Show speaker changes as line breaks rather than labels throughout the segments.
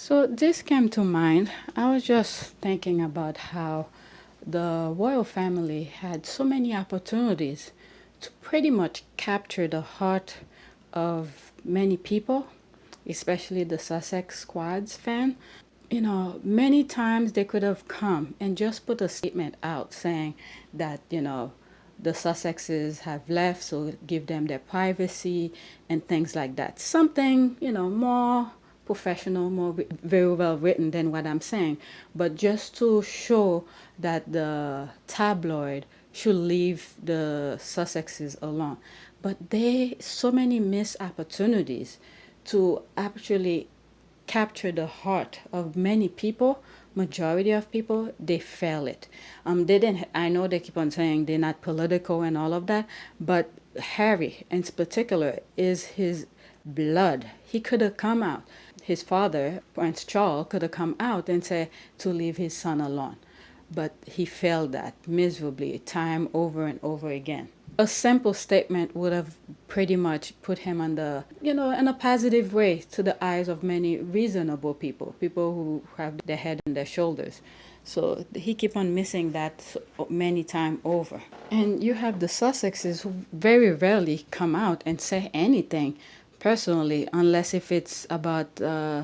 So this came to mind. I was just thinking about how the royal family had so many opportunities to pretty much capture the heart of many people, especially the Sussex Squad's fan. Many times they could have come and just put a statement out saying that, the Sussexes have left, so give them their privacy and things like that. Something, more professional, more very well written than what I'm saying, but just to show that the tabloid should leave the Sussexes alone. But they so many missed opportunities to actually capture the heart of many people. Majority of people, they fail it. They didn't. I know they keep on saying they're not political and all of that, but Harry in particular is his blood. He could have come out. His father, Prince Charles, could have come out and said to leave his son alone, but he failed that miserably, time over and over again. A simple statement would have pretty much put him on the, in a positive way to the eyes of many reasonable people, people who have their head on their shoulders. So he keep on missing that many times over. And you have the Sussexes who very rarely come out and say anything personally, unless if it's about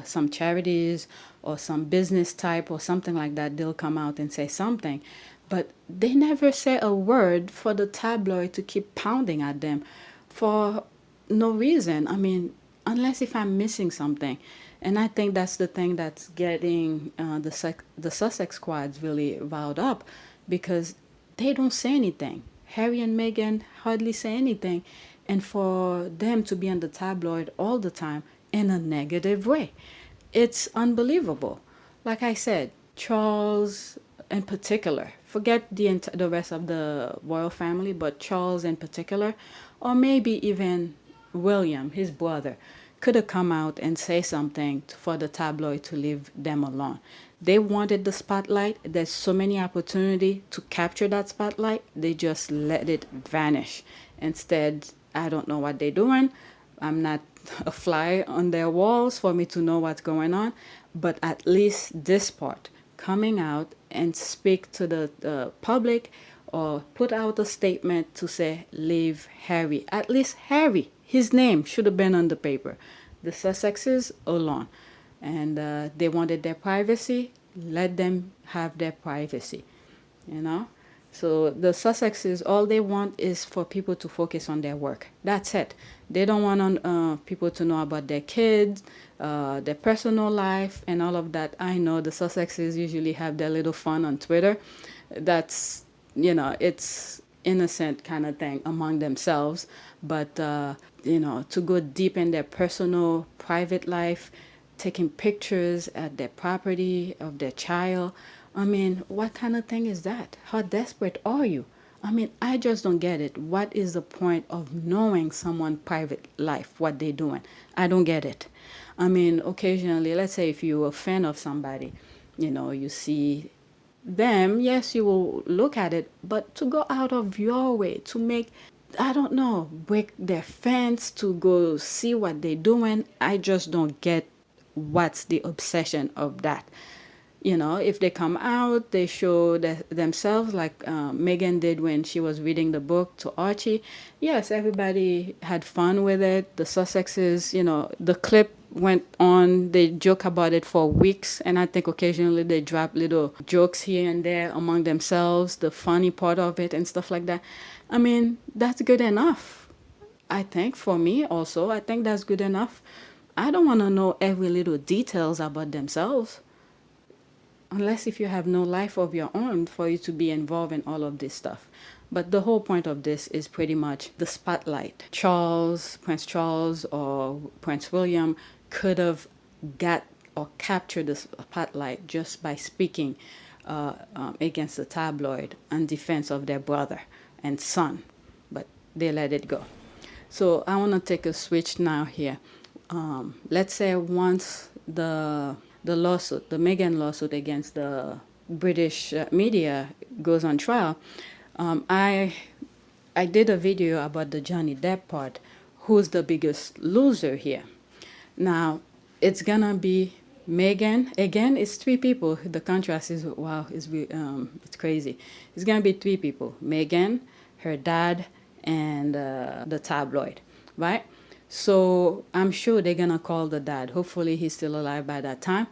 some charities or some business type or something like that, they'll come out and say something. But they never say a word for the tabloid to keep pounding at them for no reason. I mean, unless if I'm missing something. And I think that's the thing that's getting the Sussex squads really riled up, because they don't say anything. Harry and Meghan hardly say anything. And for them to be on the tabloid all the time in a negative way, it's unbelievable. Like I said, Charles in particular, forget the rest of the royal family, but Charles in particular, or maybe even William, his brother, could have come out and say something for the tabloid to leave them alone. They wanted the spotlight. There's so many opportunity to capture that spotlight. They just let it vanish. Instead, I don't know what they're doing. I'm not a fly on their walls for me to know what's going on. But at least this part, coming out and speak to the public or put out a statement to say, leave Harry. At least Harry, his name should have been on the paper. The Sussexes alone. And they wanted their privacy. Let them have their privacy, you know? So the Sussexes, all they want is for people to focus on their work. That's it. They don't want people to know about their kids, their personal life, and all of that. I know the Sussexes usually have their little fun on Twitter. That's, it's innocent kind of thing among themselves. But, to go deep in their personal, private life, taking pictures at their property of their child, I mean, what kind of thing is that? How desperate are you? I mean, I just don't get it. What is the point of knowing someone's private life, what they're doing? I don't get it. I mean, occasionally, let's say if you're a fan of somebody, you see them, yes, you will look at it, but to go out of your way to make, I don't know, break their fence to go see what they're doing, I just don't get what's the obsession of that. If they come out, they show themselves like Meghan did when she was reading the book to Archie. Yes, everybody had fun with it. The Sussexes, the clip went on. They joke about it for weeks, and I think occasionally they drop little jokes here and there among themselves, the funny part of it and stuff like that. I mean, that's good enough. I think for me also, I think that's good enough. I don't want to know every little details about themselves, unless if you have no life of your own for you to be involved in all of this stuff. But the whole point of this is pretty much the spotlight. Prince Charles or Prince William could have got or captured the spotlight just by speaking against the tabloid in defense of their brother and son, but they let it go. So I want to take a switch now here. Let's say once the lawsuit, the Meghan lawsuit against the British media goes on trial, I did a video about the Johnny Depp part, who's the biggest loser here. Now, it's gonna be Meghan, again, it's three people. The contrast is, wow, it's crazy. It's gonna be three people: Meghan, her dad, and the tabloid, right? So I'm sure they're gonna call the dad. Hopefully, he's still alive by that time,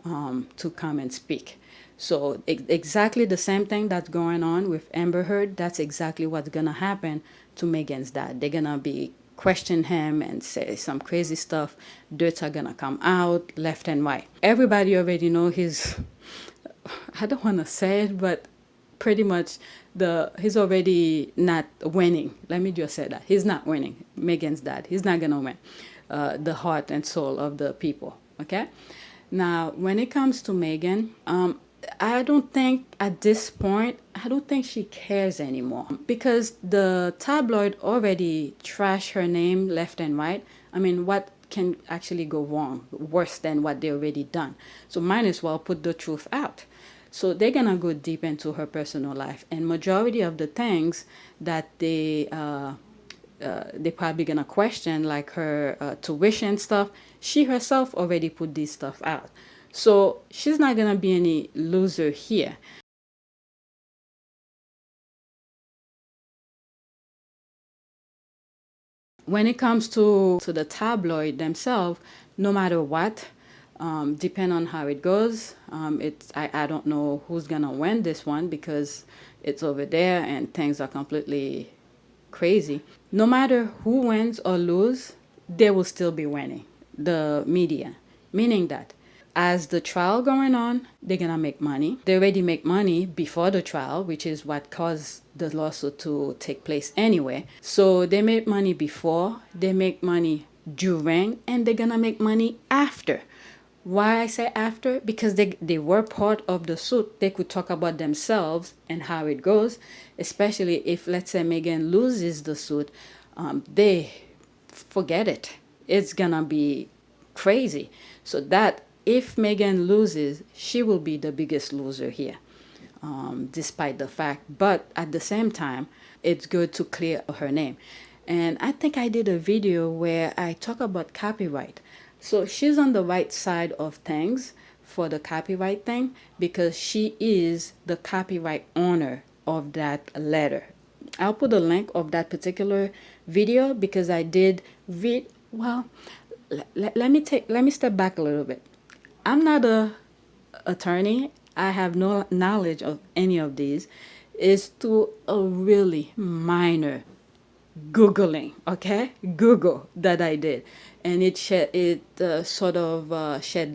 to come and speak. So exactly the same thing that's going on with Amber Heard. That's exactly what's gonna happen to Meghan's dad. They're gonna be question him and say some crazy stuff. Dirts are gonna come out left and right. Everybody already know his. I don't want to say it, but pretty much he's already not winning. Let me just say that he's not winning. Meghan's dad, he's not gonna win the heart and soul of the people. Okay. Now, when it comes to Meghan, I don't think at this point, I don't think she cares anymore because the tabloid already trashed her name left and right. I mean, what can actually go wrong worse than what they already done? So might as well put the truth out. So they're gonna go deep into her personal life, and majority of the things that they're probably gonna question, like her tuition stuff. She herself already put this stuff out, so she's not gonna be any loser here. When it comes to the tabloid themselves, no matter what, depend on how it goes. I don't know who's gonna win this one because it's over there and things are completely crazy. No matter who wins or lose, they will still be winning. The media, meaning that as the trial going on, they're gonna make money. They already make money before the trial, which is what caused the lawsuit to take place anyway. So they make money before, they make money during, and they're gonna make money after. Why I say after? Because they were part of the suit. They could talk about themselves and how it goes, especially if, let's say, Meghan loses the suit. They forget it. It's gonna be crazy. So that if Meghan loses, she will be the biggest loser here, despite the fact. But at the same time, it's good to clear her name. And I think I did a video where I talk about copyright. So she's on the right side of things for the copyright thing because she is the copyright owner of that letter. I'll put a link of that particular video because I did read. Well, let me step back a little bit. I'm not a attorney. I have no knowledge of any of these. It's to a really minor Googling, okay? Google that I did. And it shed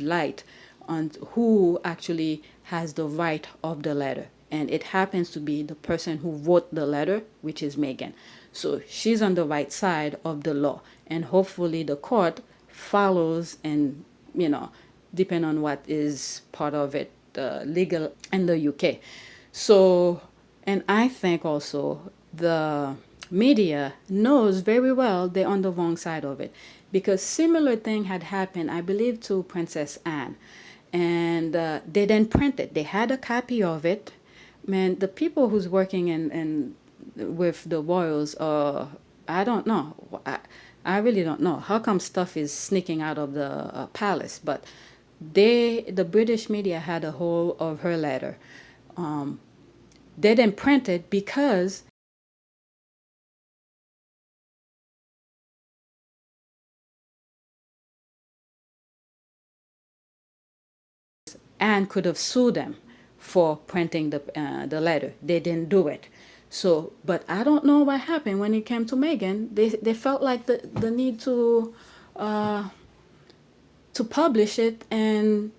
light on who actually has the right of the letter. And it happens to be the person who wrote the letter, which is Meghan. So she's on the right side of the law. And hopefully the court follows and, depend on what is part of it, legal in the UK. So, and I think also the media knows very well they're on the wrong side of it because similar thing had happened, I believe, to Princess Anne, and they didn't print it. They had a copy of it. Man, the people who's working in with the royals, I don't know. I really don't know how come stuff is sneaking out of the palace, but the British media had a hold of her letter. They didn't print it because Anne could have sued them for printing the letter. They didn't do it. So, but I don't know what happened when it came to Meghan. They felt like the need to publish it and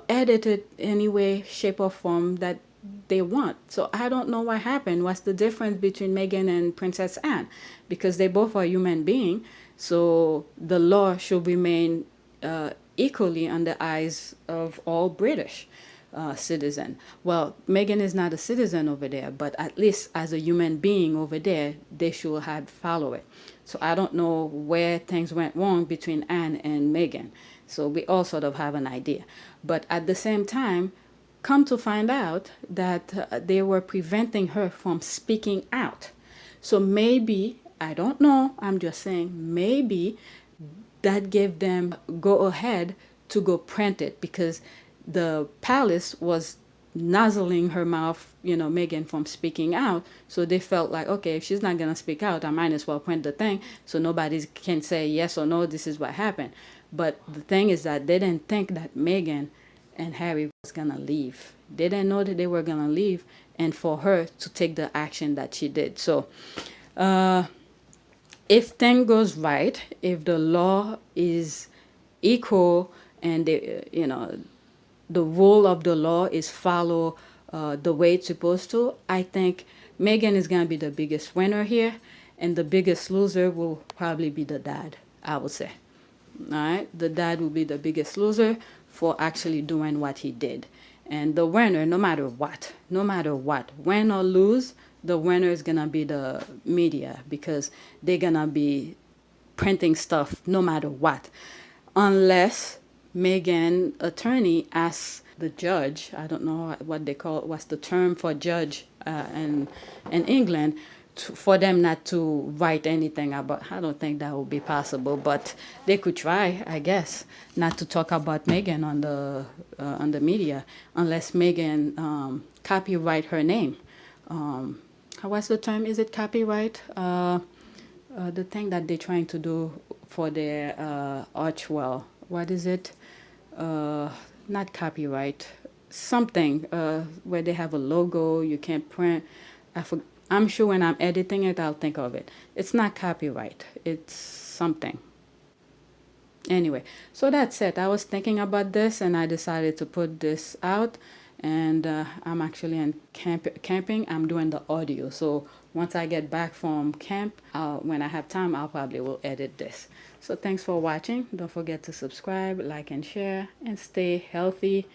edit it any way, shape, or form that they want. So I don't know what happened. What's the difference between Meghan and Princess Anne? Because they both are human beings. So the law should remain equally on the eyes of all British citizen. Well, Meghan is not a citizen over there, but at least as a human being over there, they should have followed it. So I don't know where things went wrong between Anne and Meghan. So we all sort of have an idea. But at the same time, come to find out that they were preventing her from speaking out. So maybe, I don't know, I'm just saying, maybe that gave them go ahead to go print it because the palace was nuzzling her mouth, Meghan from speaking out. So they felt like, okay, if she's not going to speak out, I might as well print the thing so nobody can say yes or no, this is what happened. But the thing is that they didn't think that Meghan and Harry was going to leave. They didn't know that they were going to leave and for her to take the action that she did. So, if thing goes right, if the law is equal and the rule of the law is follow the way it's supposed to, I think Meghan is going to be the biggest winner here, and the biggest loser will probably be the dad, I would say. All right, the dad will be the biggest loser for actually doing what he did. And the winner, no matter what, win or lose, the winner is gonna be the media because they're gonna be printing stuff no matter what, unless Meghan attorney asks the judge. I don't know what they call it. What's the term for judge in England? For them not to write anything about. I don't think that would be possible, but they could try, I guess, not to talk about Meghan on the media unless Meghan copyright her name. What's the term? Is it copyright? The thing that they're trying to do for their Archwell. What is it? Not copyright. Something where they have a logo you can't print. I'm sure when I'm editing it, I'll think of it. It's not copyright. It's something. Anyway, so that's it. I was thinking about this and I decided to put this out. And I'm actually in camping. I'm doing the audio. So once I get back from camp, when I have time, I'll probably will edit this. So thanks for watching. Don't forget to subscribe, like, and share, and stay healthy.